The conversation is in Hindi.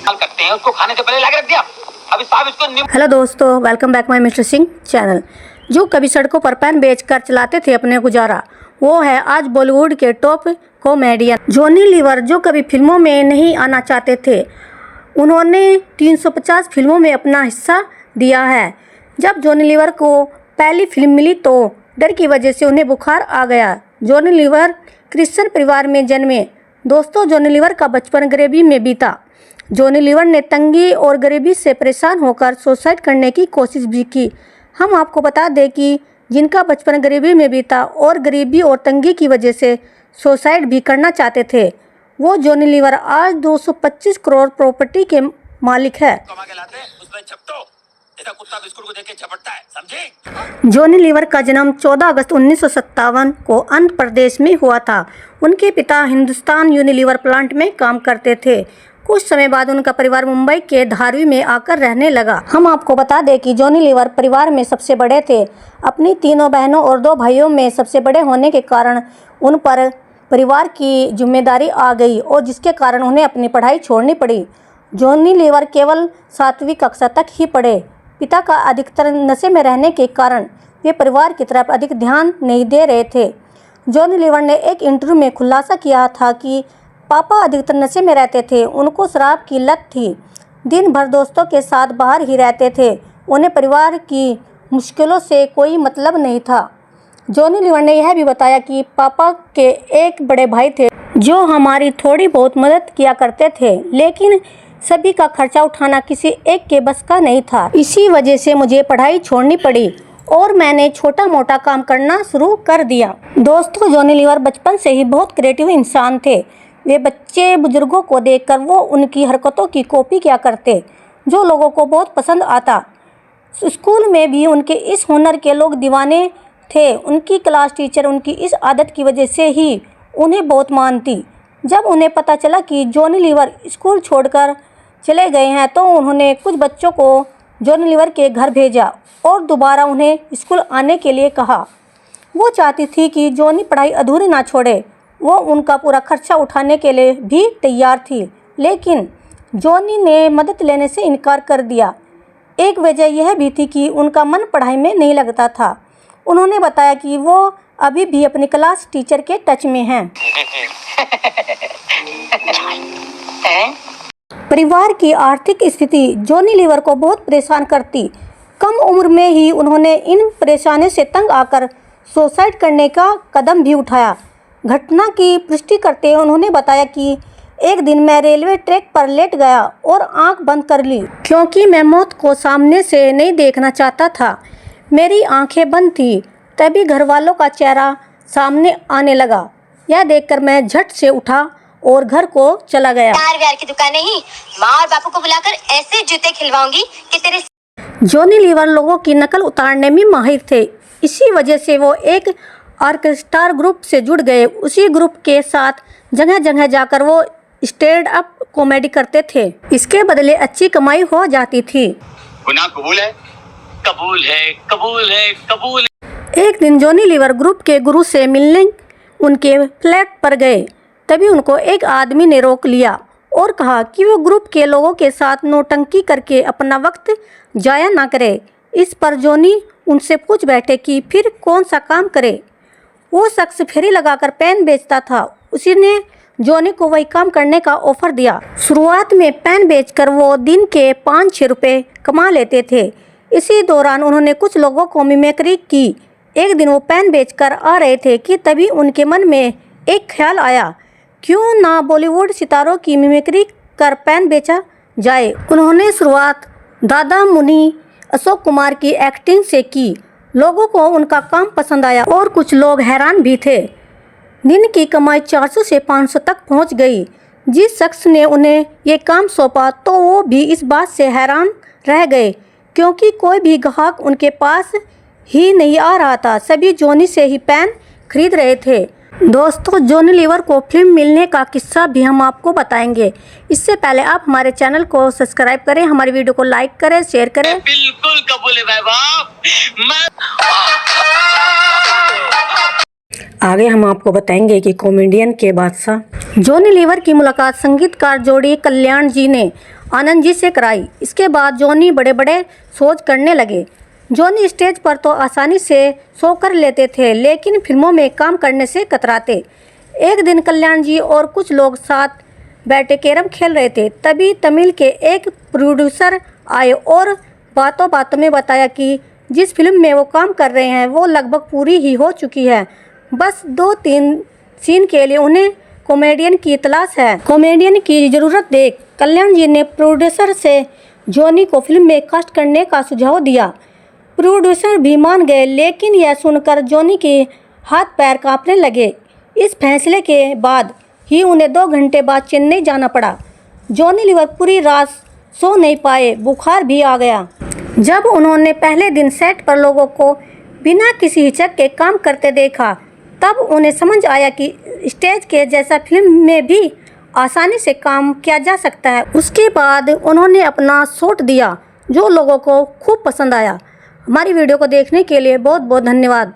करते हैं उसको खाने से पहले लाके रख दिया। अभी साहब इसको। प्यार की दुकान नहीं, माँ और बापू को बुलाकर ऐसे जूते खिलवाऊंगी कि तेरे। जॉनी लीवर लोगों की नकल उतारने में माहिर थे। इसी वजह से वो एक ऑर्केस्ट्रा ग्रुप से जुड़ गए। उसी ग्रुप के साथ जगह जगह जाकर वो स्टैंड अप कॉमेडी करते थे। इसके बदले अच्छी कमाई हो जाती थी। गुनाह कबूल है, कबूल है, कबूल है, कबूल है। एक दिन जॉनी लीवर ग्रुप के गुरु से मिलने उनके फ्लैट पर गए। तभी उनको एक आदमी ने रोक लिया और कहा कि वो ग्रुप के लोगों के साथ नौटंकी करके अपना वक्त जाया ना करे। इस पर जॉनी उनसे पूछ बैठे कि फिर कौन सा काम करे। वो शख्स फेरी लगाकर पेन बेचता था। उसी ने जॉनी को वही काम करने का ऑफर दिया। शुरुआत में पेन बेचकर वो दिन के 5-6 रुपये कमा लेते थे। इसी दौरान उन्होंने कुछ लोगों को मिमिक्री की। एक दिन वो पेन बेचकर आ रहे थे कि तभी उनके मन में एक ख्याल आया, क्यों ना बॉलीवुड सितारों की मिमिक्री कर पेन बेचा जाए। उन्होंने शुरुआत दादा मुनि अशोक कुमार की एक्टिंग से की। लोगों को उनका काम पसंद आया और कुछ लोग हैरान भी थे। दिन की कमाई 400 से 500 तक पहुंच गई। जिस शख्स ने उन्हें ये काम सौंपा तो वो भी इस बात से हैरान रह गए, क्योंकि कोई भी ग्राहक उनके पास ही नहीं आ रहा था। सभी जॉनी से ही पेन खरीद रहे थे। दोस्तों, जॉनी लीवर को फिल्म मिलने का किस्सा भी हम आपको बताएंगे। इससे पहले आप हमारे चैनल को सब्सक्राइब करें, हमारी वीडियो को लाइक करें, शेयर करें। बिल्कुल कबूल है भाई बाप। आगे हम आपको बताएंगे कि कॉमेडियन के बादशाह जॉनी लीवर की मुलाकात संगीतकार जोड़ी कल्याण जी ने आनंद जी से कराई। इसके बाद जॉनी बड़े बड़े शोज करने लगे। जॉनी स्टेज पर तो आसानी से शो कर लेते थे, लेकिन फिल्मों में काम करने से कतराते। एक दिन कल्याण जी और कुछ लोग साथ बैठे कैरम खेल रहे थे। तभी तमिल के एक प्रोड्यूसर आए और बातों बातों में बताया कि जिस फिल्म में वो काम कर रहे हैं वो लगभग पूरी ही हो चुकी है, बस 2-3 सीन के लिए उन्हें कॉमेडियन की तलाश है। कॉमेडियन की ज़रूरत देख कल्याण जी ने प्रोड्यूसर से जॉनी को फिल्म में कास्ट करने का सुझाव दिया। प्रोड्यूसर भी मान गए, लेकिन यह सुनकर जॉनी के हाथ पैर कांपने लगे। इस फैसले के बाद ही उन्हें 2 घंटे बाद चेन्नई जाना पड़ा। जॉनी लीवर पूरी रात सो नहीं पाए, बुखार भी आ गया। जब उन्होंने पहले दिन सेट पर लोगों को बिना किसी हिचक के काम करते देखा, तब उन्हें समझ आया कि स्टेज के जैसा फिल्म में भी आसानी से काम किया जा सकता है। उसके बाद उन्होंने अपना शॉट दिया जो लोगों को खूब पसंद आया। हमारी वीडियो को देखने के लिए बहुत बहुत धन्यवाद।